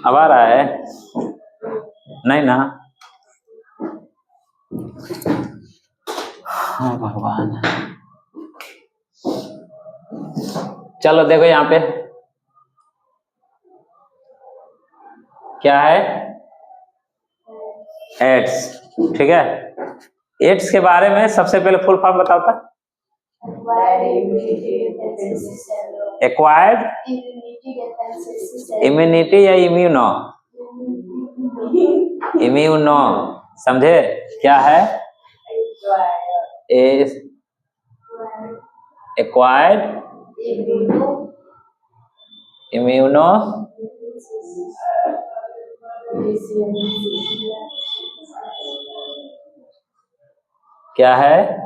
अब आ रहा है? नहीं ना? हाँ भगवान। चलो देखो यहाँ पे क्या है, एड्स। ठीक है, एड्स के बारे में सबसे पहले फुल फॉर्म बताओ था। एक्वायर्ड इम्यूनिटी या इम्यूनो? इम्यूनो, समझे क्या है? एक्वायर्ड इम्यूनो क्या है?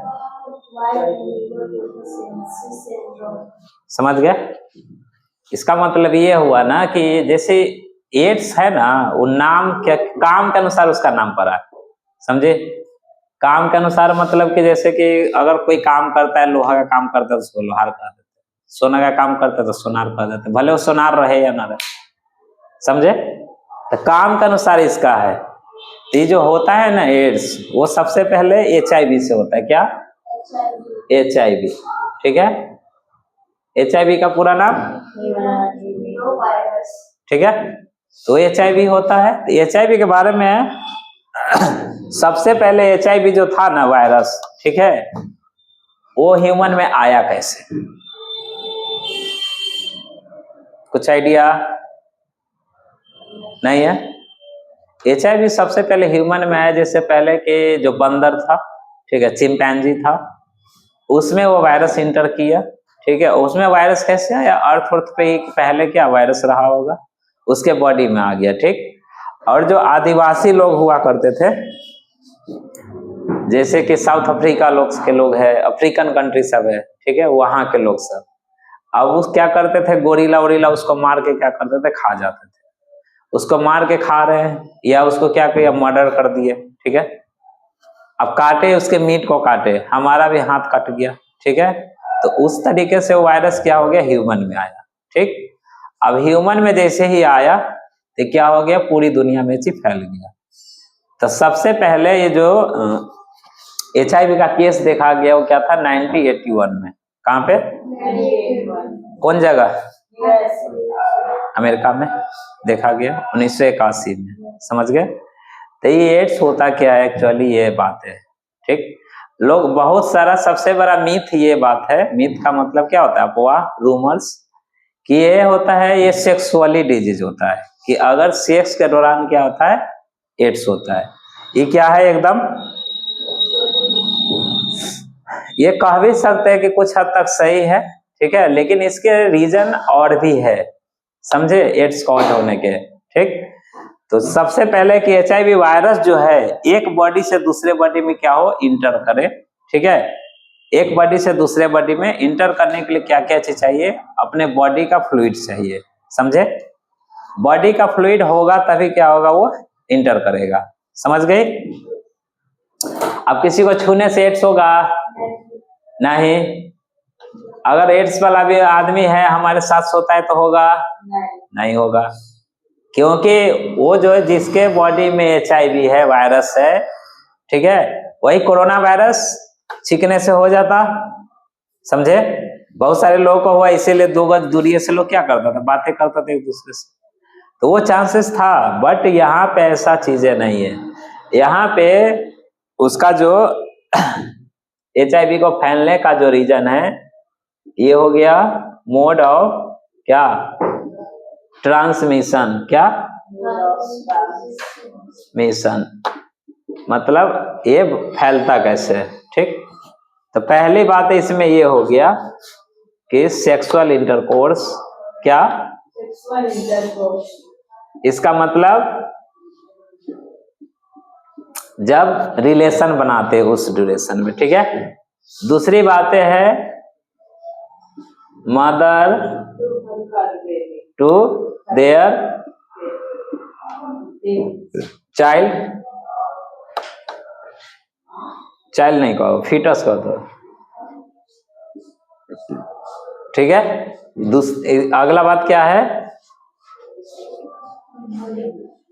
समझ गया? इसका मतलब ये हुआ ना कि जैसे एड्स है ना, वो नाम क्या, काम के अनुसार उसका नाम पड़ा, समझे? काम के अनुसार मतलब कि जैसे कि अगर कोई काम करता है, लोहा का काम करता है तो उसको लोहार कह देते, सोना का काम करता है तो सोनार कह देते, भले वो सोनार रहे या ना रहे, समझे? तो काम के अनुसार इसका है। ये जो होता है ना एड्स, वो सबसे पहले HIV से होता है। क्या? HIV। ठीक है, HIV का पूरा नाम, ठीक है, तो HIV होता है। तो HIV के बारे में सबसे पहले HIV जो था ना वायरस, ठीक है, वो ह्यूमन में आया कैसे? कुछ आइडिया नहीं है? HIV सबसे पहले ह्यूमन में आया, जैसे पहले के जो बंदर था, ठीक है, चिंपैंजी था, उसमें वो वायरस इंटर किया। ठीक है, उसमें वायरस कैसे आया? अर्थ पे ही पहले क्या वायरस रहा होगा, उसके बॉडी में आ गया। ठीक, और जो आदिवासी लोग हुआ करते थे, जैसे कि साउथ अफ्रीका के लोग है, अफ्रीकन कंट्री सब है, ठीक है, वहां के लोग सब, अब उस क्या करते थे, गोरिल्ला वोरिल्ला उसको मार के क्या करते थे, खा जाते थे। उसको मार के खा रहे हैं, या उसको क्या किया, मर्डर कर दिए। ठीक है, अब काटे, उसके मीट को काटे, हमारा भी हाथ कट गया। ठीक है, तो उस तरीके से वो वायरस क्या हो गया, ह्यूमन में आया। ठीक, अब ह्यूमन में जैसे ही आया तो क्या हो गया, पूरी दुनिया में फैल गया। तो सबसे पहले ये जो HIV का केस देखा गया वो क्या था, 1981 में। कहाँ पे? कौन जगह? अमेरिका में देखा गया 1981 में, समझ गए? तो ये एड्स होता क्या है एक्चुअली, ये बात है। ठीक, लोग बहुत सारा, सबसे बड़ा मिथ ये बात है, मिथ का मतलब क्या होता है, अफवाह, रूमर्स, कि ये होता है, ये सेक्सुअली डिजीज होता है, कि अगर सेक्स के दौरान क्या होता है, एड्स होता है। ये क्या है, एकदम ये कह भी सकते हैं कि कुछ हद तक सही है। ठीक है, लेकिन इसके रीजन और भी है, समझे, एड्स कॉज होने के। ठीक, तो सबसे पहले कि HIV वायरस जो है एक बॉडी से दूसरे बॉडी में क्या हो, इंटर करे। ठीक है, एक बॉडी से दूसरे बॉडी में इंटर करने के लिए क्या क्या चीज चाहिए, अपने बॉडी का फ्लूइड चाहिए, समझे? बॉडी का फ्लूइड होगा तभी क्या होगा, वो इंटर करेगा, समझ गए? अब किसी को छूने से एड्स होगा? नहीं। अगर एड्स वाला भी आदमी है हमारे साथ सोता है तो होगा? नहीं होगा, क्योंकि वो जो है जिसके बॉडी में HIV है, वायरस है, ठीक है, वही कोरोना वायरस छींकने से हो जाता, समझे? बहुत सारे लोगों को हुआ, इसीलिए 2 गज दूरी से लोग क्या करता था, बातें करता था एक दूसरे से, तो वो चांसेस था। बट यहाँ पे ऐसा चीजें नहीं है। यहाँ पे उसका जो HIV को फैलने का जो रीजन है, ये हो गया मोड ऑफ क्या, ट्रांसमिशन। क्या मिशन, मतलब ये फैलता कैसे। ठीक, तो पहली बात इसमें ये हो गया कि सेक्सुअल इंटरकोर्स। क्या? इसका मतलब जब रिलेशन बनाते उस ड्यूरेशन में। ठीक है, दूसरी बातें है mother to their child, child नहीं कहो, फीटस कहो, तो ठीक है। अगला बात क्या है,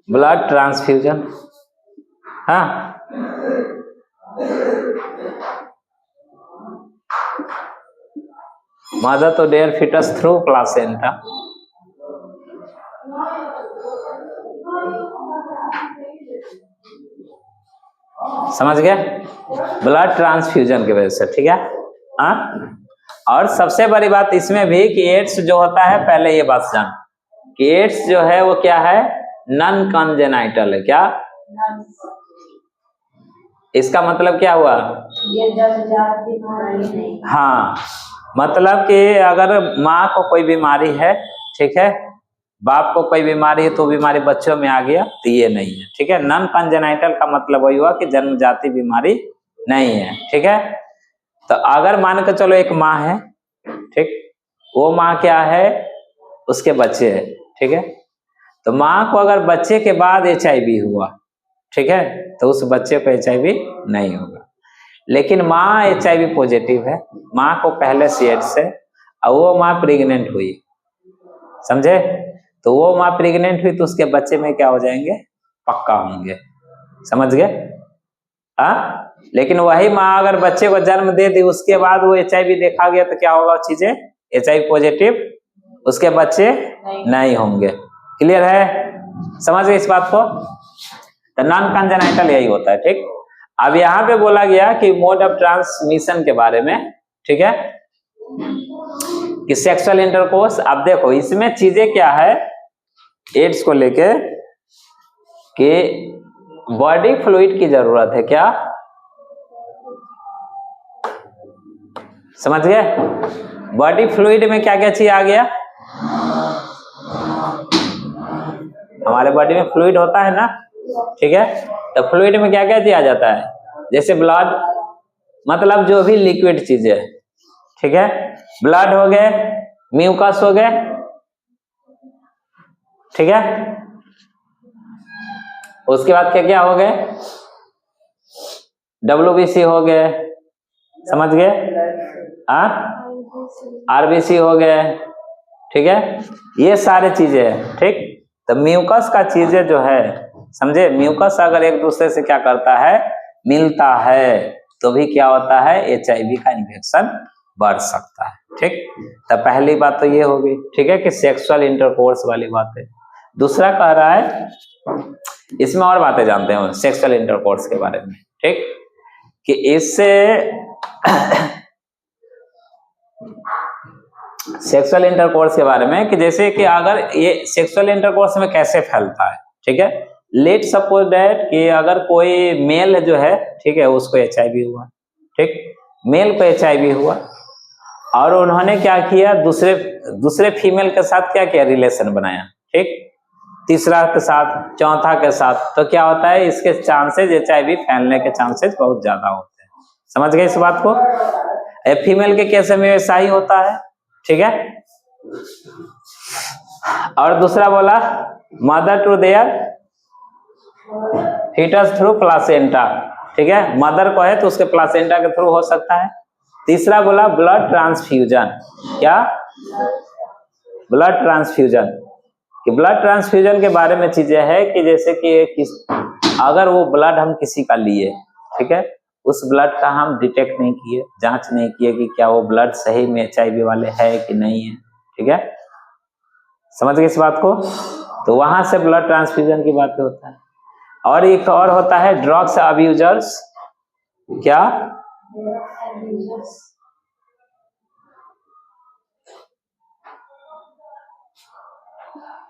ब्लड ट्रांसफ्यूजन। हाँ, mother to their foetus through placenta. समझ गए, ब्लड ट्रांसफ्यूजन की वजह से, ठीक है। हाँ, और सबसे बड़ी बात इसमें भी कि एड्स जो होता है, पहले ये बात जान कि एड्स जो है वो क्या है, नॉन कंजेनाइटल है। क्या इसका मतलब क्या हुआ, ये जन्मजात बीमारी नहीं। हाँ, मतलब कि अगर माँ को कोई बीमारी है, ठीक है, बाप को कोई बीमारी है तो बीमारी बच्चों में आ गया, तो ये नहीं है, ठीक है। नॉन कंजेनाइटल का मतलब वही हुआ कि जन्मजाति बीमारी नहीं है, ठीक है। तो अगर मान के चलो एक माँ है, ठीक, वो माँ क्या है, उसके बच्चे है, ठीक है। तो माँ को अगर बच्चे के बाद HIV हुआ, ठीक है, तो उस बच्चे को HIV नहीं होगा। लेकिन माँ HIV पॉजिटिव है, माँ को पहले से एड्स है और वो माँ प्रेग्नेंट हुई, समझे, तो वो माँ प्रेग्नेंट हुई तो उसके बच्चे में क्या हो जाएंगे, पक्का होंगे। समझ गए, हाँ। लेकिन वही माँ अगर बच्चे को जन्म दे दी, उसके बाद वो HIV देखा गया, तो क्या होगा, चीजें HIV पॉजिटिव, उसके बच्चे नहीं होंगे। क्लियर है, समझ गए इस बात को। तो नॉन कंजेनाइटल यही होता है, ठीक। अब यहाँ पे बोला गया कि मोड ऑफ ट्रांसमिशन के बारे में, ठीक है, कि सेक्सुअल इंटरकोर्स। अब देखो इसमें चीजें क्या है एड्स को लेके, कि बॉडी फ्लूइड की जरूरत है। क्या समझ गए, बॉडी फ्लूइड में क्या क्या चीज आ गया, हमारे बॉडी में फ्लूइड होता है ना, ठीक है। तो फ्लूइड में क्या क्या चीज आ जाता है, जैसे ब्लड, मतलब जो भी लिक्विड चीज है, ठीक है, ब्लड हो गए, म्यूकस हो गए, ठीक है। उसके बाद क्या क्या हो गए, WBC हो गए, समझ गए, RBC हो गए, ठीक है, ये सारे चीजें हैं, ठीक। तो म्यूकस का चीजें जो है, समझे, म्यूकस अगर एक दूसरे से क्या करता है, मिलता है, तो भी क्या होता है, HIV का इन्फेक्शन बढ़ सकता है, ठीक। तो पहली बात तो ये होगी, ठीक है, कि सेक्सुअल इंटरकोर्स वाली बात है। दूसरा कह रहा है, इसमें और बातें जानते हैं सेक्सुअल इंटरकोर्स के बारे में, ठीक, कि इससे सेक्सुअल इंटरकोर्स के बारे में, कि जैसे कि अगर ये सेक्सुअल इंटरकोर्स में कैसे फैलता है, ठीक है। लेट सपोज दैट कि अगर कोई मेल जो है, ठीक है, उसको HIV हुआ, ठीक, मेल को HIV हुआ और उन्होंने क्या किया, दूसरे फीमेल के साथ क्या किया, रिलेशन बनाया, ठीक, तीसरा के साथ, चौथा के साथ, तो क्या होता है, इसके चांसेस HIV फैलने के चांसेस बहुत ज्यादा होते हैं। समझ गए इस बात को। फीमेल के केस में ऐसा ही होता है, ठीक है। और दूसरा बोला mother to their foetus through placenta, ठीक है, मदर को है तो उसके प्लासेंटा के थ्रू हो सकता है। तीसरा बोला ब्लड ट्रांसफ्यूजन। क्या, ब्लड ट्रांसफ्यूजन, कि ब्लड ट्रांसफ्यूजन के बारे में चीजें है कि जैसे कि अगर वो ब्लड हम किसी का लिए, ठीक है, उस ब्लड का हम डिटेक्ट नहीं किए, जांच नहीं किए कि क्या वो ब्लड सही में HIV वाले है कि नहीं है, ठीक है, समझ गए इस बात को। तो वहां से ब्लड ट्रांसफ्यूजन की बात होता है। और एक और होता है ड्रग्स अब्यूजर्स। क्या,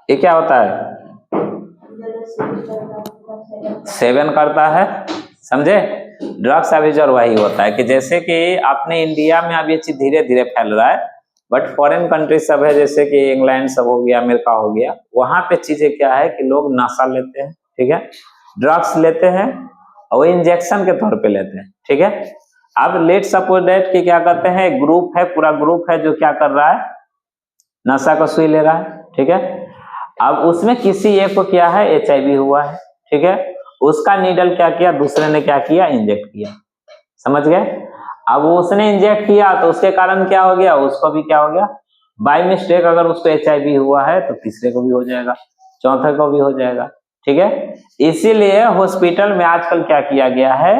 ये क्या होता है, सेवन करता है, समझे। ड्रग्स अब्यूजर वही होता है कि जैसे कि अपने इंडिया में अब ये चीज धीरे धीरे फैल रहा है, बट फॉरेन कंट्री सब है, जैसे कि इंग्लैंड सब हो गया, अमेरिका हो गया, वहां पे चीजें क्या है कि लोग नशा लेते हैं, ठीक है, ड्रग्स लेते हैं और वो इंजेक्शन के तौर पे लेते हैं, ठीक है। अब लेट सपोज दैट कि क्या करते हैं, ग्रुप है, पूरा ग्रुप है जो क्या कर रहा है, नशा का सुई ले रहा है, ठीक है। अब उसमें किसी एक को क्या है, HIV हुआ है, ठीक है, उसका नीडल क्या किया, दूसरे ने क्या किया, इंजेक्ट किया, समझ गए। अब उसने इंजेक्ट किया तो उसके कारण क्या हो गया, उसको भी क्या हो गया, बाय मिस्टेक अगर उसको HIV हुआ है तो तीसरे को भी हो जाएगा, चौथे को भी हो जाएगा। ठीक है, इसीलिए हॉस्पिटल में आजकल क्या किया गया है,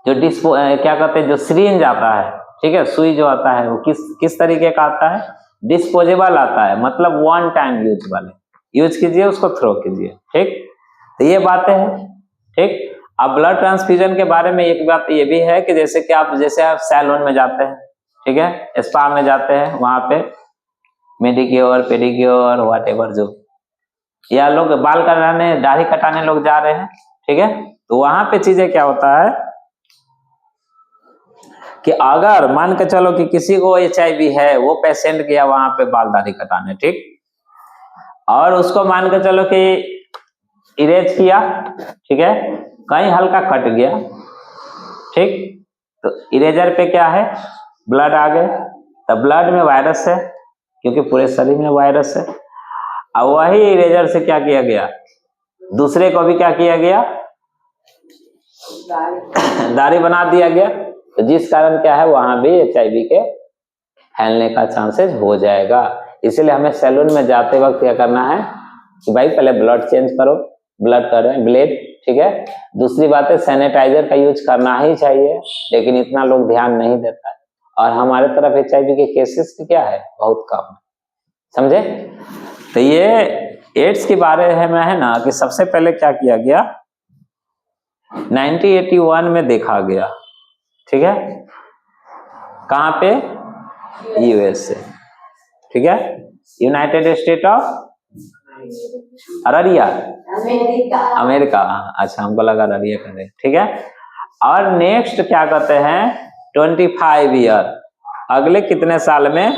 जो क्या कहते हैं, जो सिरिंज आता है, ठीक है, सुई जो आता है वो किस तरीके का आता है, डिस्पोजेबल आता है, मतलब वन टाइम यूज वाले, यूज कीजिए उसको थ्रो कीजिए। ठीक, तो ये बातें हैं। ठीक, अब ब्लड ट्रांसफ्यूजन के बारे में एक बात ये भी है कि जैसे कि आप सैलून में जाते हैं, ठीक है, स्पा में जाते हैं, वहां पे मेडिक्योर पेडिक्योर व्हाटएवर जो, या लोग बाल कटाने दाढ़ी कटाने लोग जा रहे हैं, ठीक है, तो वहां पे चीजें क्या होता है कि अगर मान के चलो कि किसी को HIV है, वो पेशेंट गया वहां पे बाल दाढ़ी कटाने, ठीक, और उसको मान के चलो कि इरेज किया, ठीक है, कहीं हल्का कट गया, ठीक, तो इरेजर पे क्या है, ब्लड आ गए, तो ब्लड में वायरस है, क्योंकि पूरे शरीर में वायरस है। अब वही इरेजर से क्या किया गया, दूसरे को भी क्या किया गया, दाढ़ी बना दिया गया, तो जिस कारण क्या है वहां भी HIV के फैलने का चांसेस हो जाएगा। इसलिए हमें सैलून में जाते वक्त क्या करना है कि भाई पहले ब्लड चेंज करो, ब्लड करें ब्लेड, ठीक है। दूसरी बात है सैनिटाइजर का यूज करना ही चाहिए, लेकिन इतना लोग ध्यान नहीं देता है, और हमारे तरफ HIV के केसेस क्या है, बहुत कम, समझे। तो ये एड्स के बारे में है ना कि सबसे पहले क्या किया गया, 1981 में देखा गया, ठीक है, कहां पे, USA, ठीक है, United state of Araria, America. अच्छा, हमको लगा अररिया करे, ठीक है। और नेक्स्ट क्या कहते हैं 25 ईयर, अगले कितने साल में,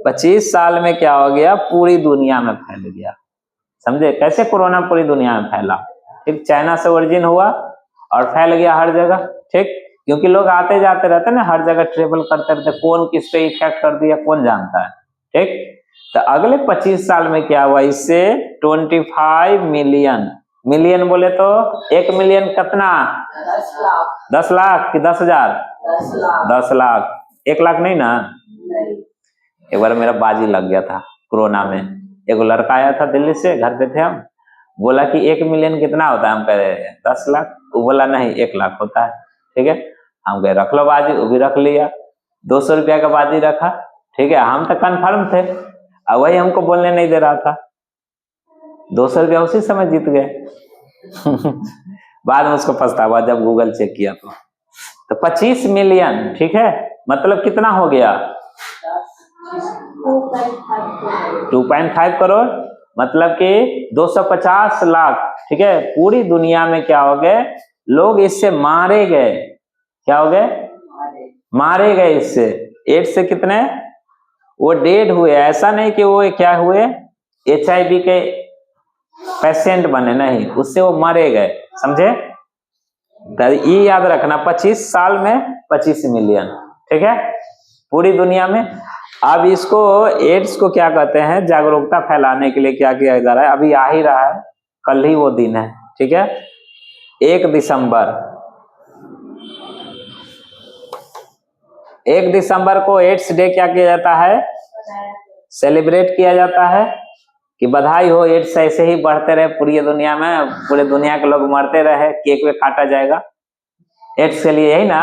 25 साल में क्या हो गया, पूरी दुनिया में फैल गया, समझे। कैसे कोरोना पूरी दुनिया में फैला, ठीक, चाइना से ओरिजिन हुआ और फैल गया हर जगह, ठीक, क्योंकि लोग आते जाते रहते ना, हर जगह ट्रेवल करते रहते, कौन किस पे इफेक्ट कर दिया कौन जानता है, ठीक। तो अगले 25 साल में क्या हुआ, इससे 25 मिलियन, मिलियन बोले तो 1 मिलियन कितना, 10 लाख कि 10,000, 10 लाख, 1 लाख नहीं ना। एक बार मेरा बाजी लग गया था कोरोना में, एक लड़का आया था दिल्ली से, घर पे थे हम, बोला कि 1 मिलियन कितना होता है, हम कह रहे 10 लाख, वो बोला नहीं 1 लाख होता है, ठीक है। हम कहे रख लो बाजी, वो भी रख लिया, 200 रुपया का बाजी रखा, ठीक है, हम तो कन्फर्म थे, और वही हमको बोलने नहीं दे रहा था, 200 रुपया उसी समय जीत गए। बाद में उसको पछतावा जब गूगल चेक किया तो 25 मिलियन, ठीक है, मतलब कितना हो गया, 2.5 करोड़, मतलब कि 250 लाख, ठीक है। पूरी दुनिया में क्या हो गए लोग, इससे मारे गए, क्या हो गए, मारे गए इससे, एड्स से कितने, वो डेड हुए, ऐसा नहीं कि वो क्या हुए HIV के पेशेंट बने, नहीं, उससे वो मरे गए, समझे। तो ये याद रखना, 25 साल में 25 मिलियन, ठीक है, पूरी दुनिया में। अब इसको एड्स को क्या कहते हैं, जागरूकता फैलाने के लिए क्या किया जा रहा है, अभी आ ही रहा है, कल ही वो दिन है, ठीक है, 1 दिसंबर को एड्स डे क्या किया जाता है, सेलिब्रेट किया जाता है कि बधाई हो, एड्स ऐसे ही बढ़ते रहे पूरी दुनिया में, पूरे दुनिया के लोग मरते रहे, केक वे काटा जाएगा एड्स के लिए, यही ना,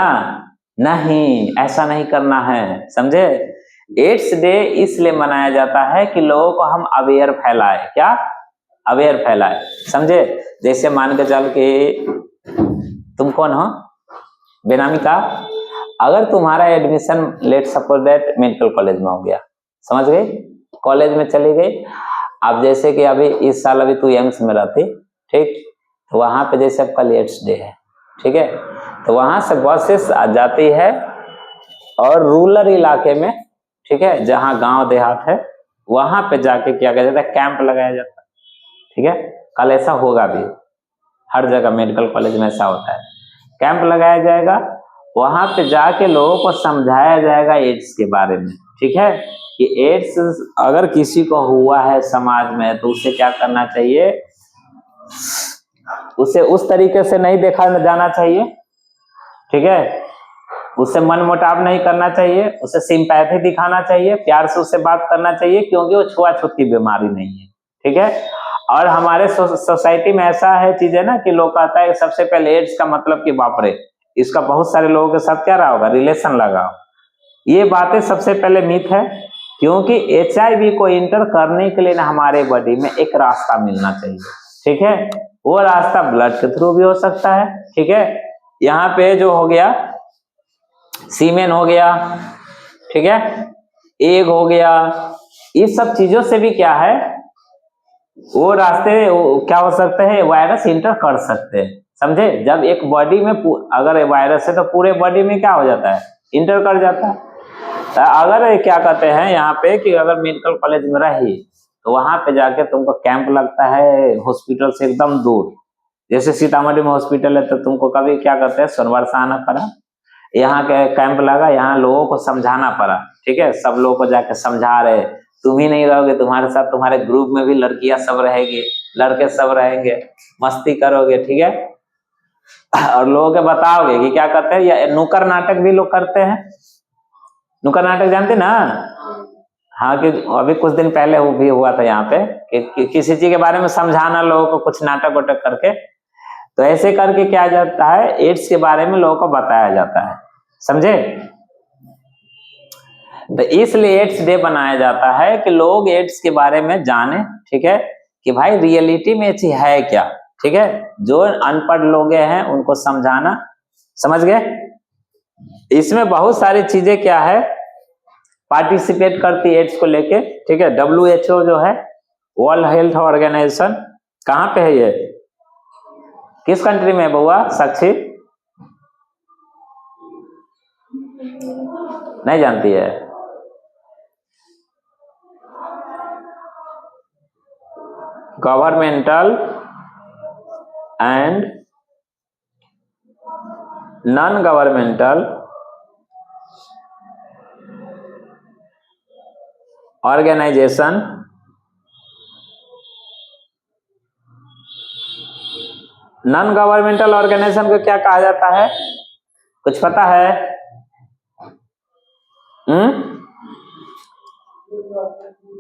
नहीं, ऐसा नहीं करना है, समझे। एड्स डे इसलिए मनाया जाता है कि लोगों को हम अवेयर फैलाए, क्या अवेयर फैलाए, समझे। जैसे मान के चल के तुम कौन हो, बेनामी का, अगर तुम्हारा admission let suppose that medical college में हो गया, समझ गई, कॉलेज में चली गई, अब जैसे कि अभी इस साल अभी तू एम्स में रहती, ठीक, तो वहां पे जैसे आपका एड्स डे है, ठीक है, तो वहां से बसेस आ जाती है, और रूरल इलाके में, ठीक है, जहां गांव देहात है, वहां पे जाके क्या किया जाता है, कैंप लगाया जाता है, ठीक है। कल ऐसा होगा भी, हर जगह मेडिकल कॉलेज में ऐसा होता है, कैंप लगाया जाएगा, वहां पे जाके लोगों को समझाया जाएगा एड्स के बारे में, ठीक है, कि एड्स अगर किसी को हुआ है समाज में तो उसे क्या करना चाहिए, उसे उस तरीके से नहीं देखा जाना चाहिए, ठीक है, उससे मन मुटाव नहीं करना चाहिए, उसे सिंपैथी दिखाना चाहिए, प्यार से उससे बात करना चाहिए, क्योंकि वो छुआछूत की बीमारी नहीं है। ठीक है, और हमारे सोसाइटी में ऐसा है चीजें ना कि लोग कहता है सबसे पहले एड्स का मतलब कि बाप रे, इसका बहुत सारे लोगों के साथ क्या रहा होगा, रिलेशन लगा। ये बातें सबसे पहले मिथ है, क्योंकि HIV को इंटर करने के लिए ना हमारे बॉडी में एक रास्ता मिलना चाहिए। ठीक है, वो रास्ता ब्लड के थ्रू भी हो सकता है। ठीक है, यहाँ पे जो हो गया सीमेन हो गया, ठीक है, एग हो गया, इस सब चीजों से भी क्या है, वो रास्ते क्या हो सकते हैं, वायरस इंटर कर सकते हैं। समझे, जब एक बॉडी में अगर वायरस है तो पूरे बॉडी में क्या हो जाता है, इंटर कर जाता है। तो अगर क्या कहते हैं यहाँ पे कि अगर मेडिकल कॉलेज में रही तो वहां पे जाके तुमको कैंप लगता है हॉस्पिटल से एकदम दूर, जैसे सीतामढ़ी में हॉस्पिटल है तो तुमको कभी क्या कहते हैं सोनभर से आना पड़ा, यहाँ के कैंप लगा, यहाँ लोगों को समझाना पड़ा। ठीक है, सब लोगों को जाके समझा रहे, तुम ही नहीं रहोगे, तुम्हारे साथ तुम्हारे ग्रुप में भी लड़कियां सब रहेगी, लड़के सब रहेंगे, मस्ती करोगे। ठीक है, और लोगों को बताओगे कि क्या कहते हैं, या नुक्कड़ नाटक भी लोग करते हैं। नुक्कड़ नाटक जानते ना, हाँ, कि अभी कुछ दिन पहले वो भी हुआ था यहाँ पे कि किसी चीज के बारे में समझाना लोगों को, कुछ नाटक वाटक करके, तो ऐसे करके क्या जाता है, एड्स के बारे में लोगों को बताया जाता है। समझे, तो इसलिए एड्स डे बनाया जाता है कि लोग एड्स के बारे में जाने। ठीक है, कि भाई रियलिटी में ये है क्या। ठीक है, जो अनपढ़ लोग हैं उनको समझाना, समझ गए। इसमें बहुत सारी चीजें क्या है पार्टिसिपेट करती है एड्स को लेके। ठीक है, WHO जो है, वर्ल्ड हेल्थ ऑर्गेनाइजेशन, कहाँ पे है ये, किस कंट्री में है बउआ साक्षी, नहीं जानती है। Governmental and non governmental organisation non governmental organisation को क्या कहा जाता है, कुछ पता है?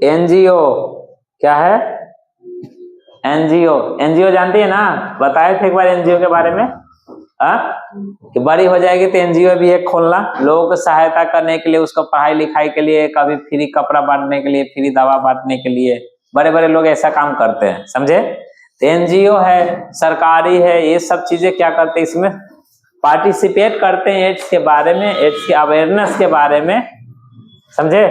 NGO, क्या है NGO जानती है ना, बताए थे एक बार NGO के बारे में, कि बड़ी हो जाएगी तो NGO भी एक खोलना, लोगों को सहायता करने के लिए, उसको पढ़ाई लिखाई के लिए, कभी फ्री कपड़ा बांटने के लिए, फ्री दवा बांटने के लिए, बड़े बड़े लोग ऐसा काम करते हैं। समझे, तो NGO है, सरकारी है, ये सब चीजें क्या करते हैं, इसमें पार्टिसिपेट करते हैं एड्स के बारे में, एड्स के अवेयरनेस के बारे में, समझे,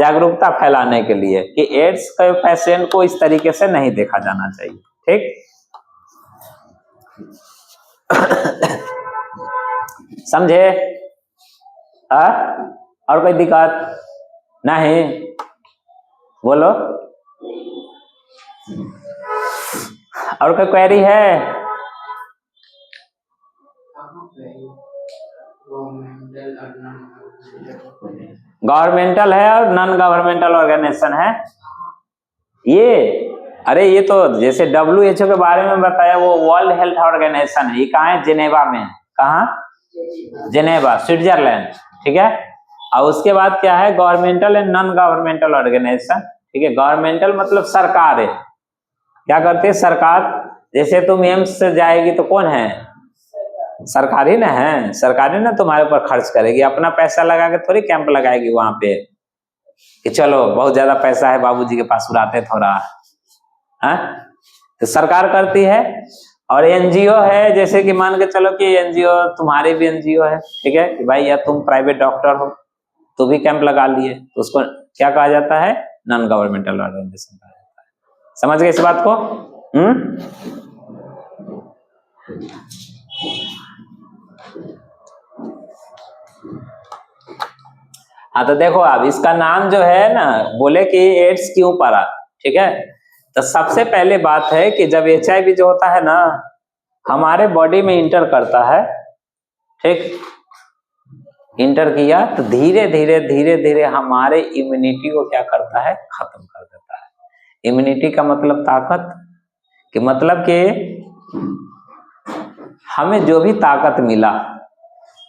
जागरूकता फैलाने के लिए कि एड्स के पेशेंट को इस तरीके से नहीं देखा जाना चाहिए। ठीक, समझे, और कोई दिक्कत नहीं, बोलो, और कोई क्वेरी है? गवर्नमेंटल है और नॉन गवर्नमेंटल ऑर्गेनाइजेशन है ये। अरे ये तो जैसे WHO के बारे में बताया, वो वर्ल्ड हेल्थ ऑर्गेनाइजेशन है, ये कहाँ है, जेनेवा में, कहाँ, जेनेवा, स्विट्जरलैंड। ठीक है, और उसके बाद क्या है, governmental and non governmental organisation. ठीक है, गवर्नमेंटल मतलब सरकार है, क्या करती है सरकार, जैसे तुम एम्स से जाएगी तो कौन है, सरकारी ना है, सरकारी ना तुम्हारे ऊपर खर्च करेगी, अपना पैसा लगा के थोड़ी कैंप लगाएगी वहां पे कि चलो बहुत ज्यादा पैसा है बाबूजी के पास, उड़ाते थोड़ा, तो सरकार करती है। और NGO है, जैसे कि मान के चलो कि NGO, तुम्हारी भी NGO है, ठीक है, कि भाई या तुम प्राइवेट डॉक्टर हो तो भी कैंप लगा लिए, तो उसको क्या कहा जाता है, नॉन गवर्नमेंटल ऑर्गेनाइजेशन कहा जाता है। समझ गए इस बात को? हाँ, तो देखो अब इसका नाम जो है ना, बोले कि एड्स क्यों पड़ा। ठीक है, तो सबसे पहले बात है कि जब HIV जो होता है ना हमारे बॉडी में इंटर करता है, ठीक, इंटर किया तो धीरे धीरे धीरे धीरे हमारे इम्यूनिटी को क्या करता है, खत्म कर देता है। इम्यूनिटी का मतलब ताकत, कि मतलब कि हमें जो भी ताकत मिला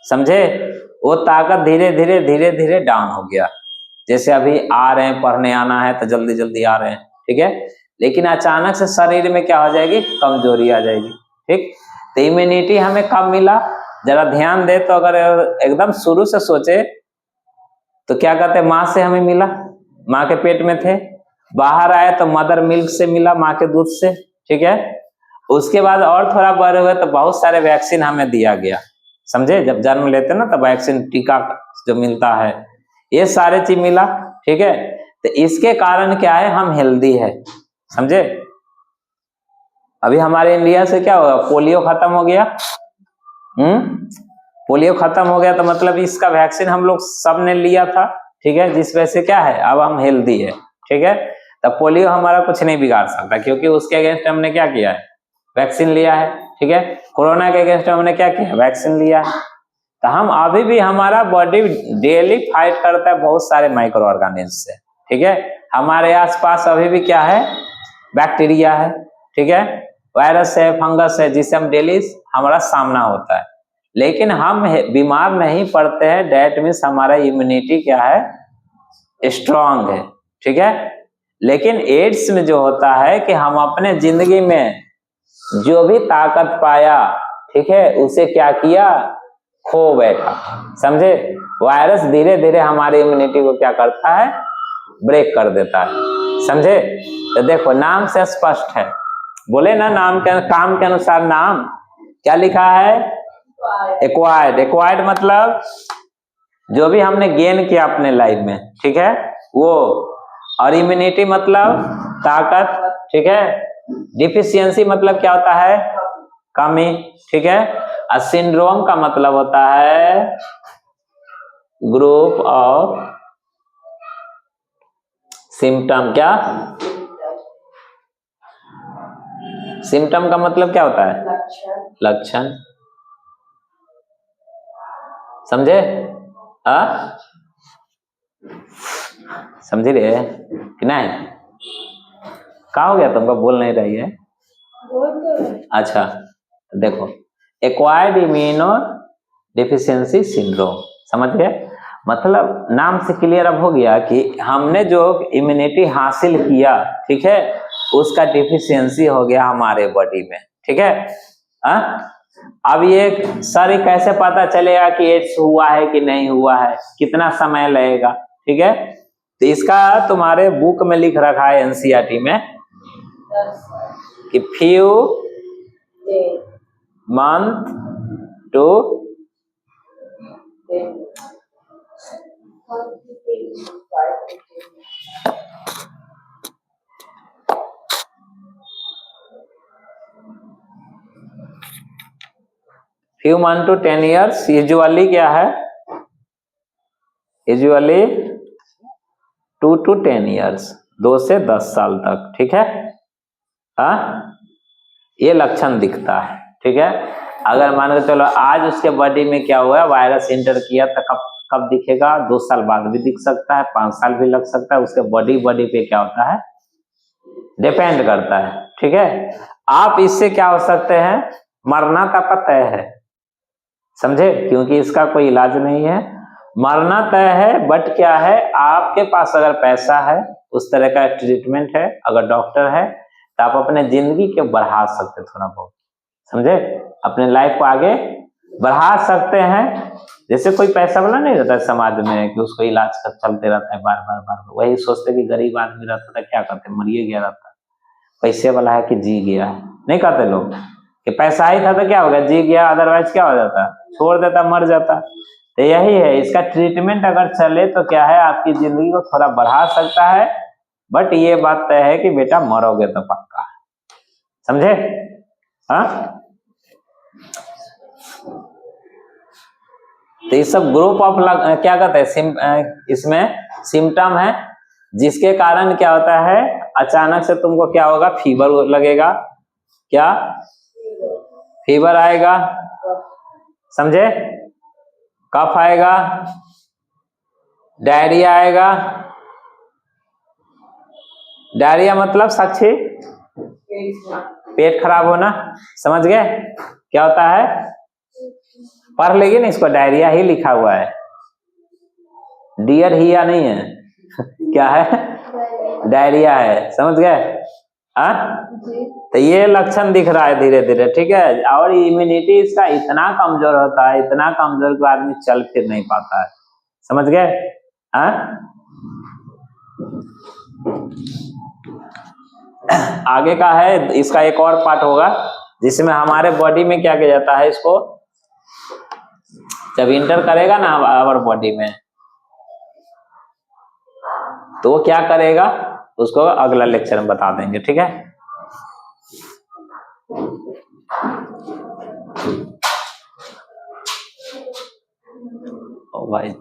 समझे? वो ताकत धीरे धीरे डाउन हो गया। जैसे अभी आ रहे हैं, पढ़ने आना है तो जल्दी जल्दी आ रहे हैं, ठीक है, लेकिन अचानक से शरीर में क्या हो जाएगी, कमजोरी आ जाएगी। ठीक, तो इम्यूनिटी हमें कब मिला, जरा ध्यान दे तो, अगर एकदम शुरू से सोचे तो क्या कहते हैं, माँ से हमें मिला, माँ के पेट में थे, बाहर आए तो मदर मिल्क से मिला, माँ के दूध से, ठीक है। उसके बाद और थोड़ा बड़े हुए तो बहुत सारे वैक्सीन हमें दिया गया, समझे, जब जन्म लेते ना तो वैक्सीन, टीका जो मिलता है, ये सारे चीज मिला, ठीक है। तो इसके कारण क्या है, हम हेल्दी है, समझे। अभी हमारे इंडिया से क्या हुआ, पोलियो खत्म हो गया। पोलियो खत्म हो गया तो मतलब इसका वैक्सीन हम लोग सब ने लिया था, ठीक है, जिस वजह से क्या है, अब हम हेल्दी है, ठीक है। तो पोलियो हमारा कुछ नहीं बिगाड़ सकता, क्योंकि उसके अगेंस्ट हमने क्या किया है, वैक्सीन लिया है, ठीक है। कोरोना के अगेंस्ट हमने क्या किया, वैक्सीन लिया है। तो हम अभी भी, हमारा बॉडी डेली फाइट करता है बहुत सारे माइक्रो ऑर्गेनिज्म से, ठीक है। हमारे आसपास अभी भी क्या है, बैक्टीरिया है, ठीक है, वायरस है, फंगस है, जिससे हम डेली हमारा सामना होता है, लेकिन हम बीमार नहीं पड़ते हैं। डेट मीन्स हमारा इम्यूनिटी क्या है, स्ट्रांग है, ठीक है। लेकिन एड्स में जो होता है कि हम अपने जिंदगी में जो भी ताकत पाया, ठीक है, उसे क्या किया, खो बैठा, समझे। वायरस धीरे धीरे हमारी इम्यूनिटी को क्या करता है, ब्रेक कर देता है, समझे। तो देखो नाम से स्पष्ट है, बोले ना, नाम के काम के अनुसार नाम क्या लिखा है, एक्वायर्ड। एक्वायर्ड मतलब जो भी हमने गेन किया अपने लाइफ में, ठीक है, वो। और इम्यूनिटी मतलब ताकत, ठीक है। डिफिशियंसी मतलब क्या होता है, कमी, ठीक है। और सिंड्रोम का मतलब होता है ग्रुप ऑफ सिम्टम। क्या सिम्टम का मतलब क्या होता है, लक्षण, समझे। समझ रहे कि नहीं, क्या हो गया तुमको, बोल नहीं रही है। अच्छा देखो, एक्वायर्ड इम्यूनो डिफिशियंसी सिंड्रोम, समझ गए। मतलब नाम से क्लियर अब हो गया कि हमने जो इम्यूनिटी हासिल किया, ठीक है, उसका डिफिशियंसी हो गया हमारे बॉडी में, ठीक है। अब ये सर कैसे पता चलेगा कि एड्स हुआ है कि नहीं हुआ है, कितना समय लगेगा, ठीक है। तो इसका तुम्हारे बुक में लिख रखा है एनसीईआरटी में कि few month to few month to 10 years, usually क्या है, यूजुअली 2 to 10 ईयर्स, 2 से 10 साल तक, ठीक है। ये लक्षण दिखता है, ठीक है। अगर मान के चलो आज उसके बॉडी में क्या हुआ, वायरस एंटर किया, तो कब कब दिखेगा, 2 साल बाद भी दिख सकता है, 5 साल भी लग सकता है, उसके बॉडी पे क्या होता है, डिपेंड करता है, ठीक है। आप इससे क्या हो सकते हैं, मरना का तय है, समझे, क्योंकि इसका कोई इलाज नहीं है, मरना तय है। बट क्या है, आपके पास अगर पैसा है, उस तरह का ट्रीटमेंट है, अगर डॉक्टर है, तो आप अपने जिंदगी के बढ़ा सकते, थोड़ा बहुत, समझे, अपने लाइफ को आगे बढ़ा सकते हैं। जैसे कोई पैसा वाला नहीं रहता है समाज में कि उसको इलाज कर चलते रहता है बार बार, वही सोचते कि गरीब आदमी रहता था, क्या करते, मरिए गया रहता, पैसे वाला है कि जी गया, नहीं कहते लोग कि पैसा ही था तो क्या हो गया, जी गया, अदरवाइज क्या हो जाता, छोड़ देता, मर जाता। तो यही है, इसका ट्रीटमेंट अगर चले तो क्या है, आपकी जिंदगी को थोड़ा बढ़ा सकता है। बट ये बात तय है कि बेटा मरोगे तो पक्का, समझे। तो ये सब ग्रुप ऑफ क्या कहते हैं, इसमें सिम्टम है, जिसके कारण क्या होता है, अचानक से तुमको क्या होगा, फीवर लगेगा, क्या फीवर आएगा, समझे, कफ आएगा, डायरिया आएगा। डायरिया मतलब साक्षी, पेट खराब होना, समझ गए क्या होता है, पढ़ लेगी ना, इसको डायरिया ही लिखा हुआ है, डियर ही या नहीं है क्या है, डायरिया है, समझ गए। हाँ, तो ये लक्षण दिख रहा है धीरे धीरे, ठीक है। और इम्यूनिटी इसका इतना कमजोर होता है, इतना कमजोर कि आदमी चल फिर नहीं पाता है, समझ गए। हाँ, आगे का है, इसका एक और पार्ट होगा जिसमें हमारे बॉडी में क्या किया जाता है, इसको जब इंटर करेगा ना आवर बॉडी में, तो वो क्या करेगा उसको अगला लेक्चर में बता देंगे, ठीक है। ओ भाई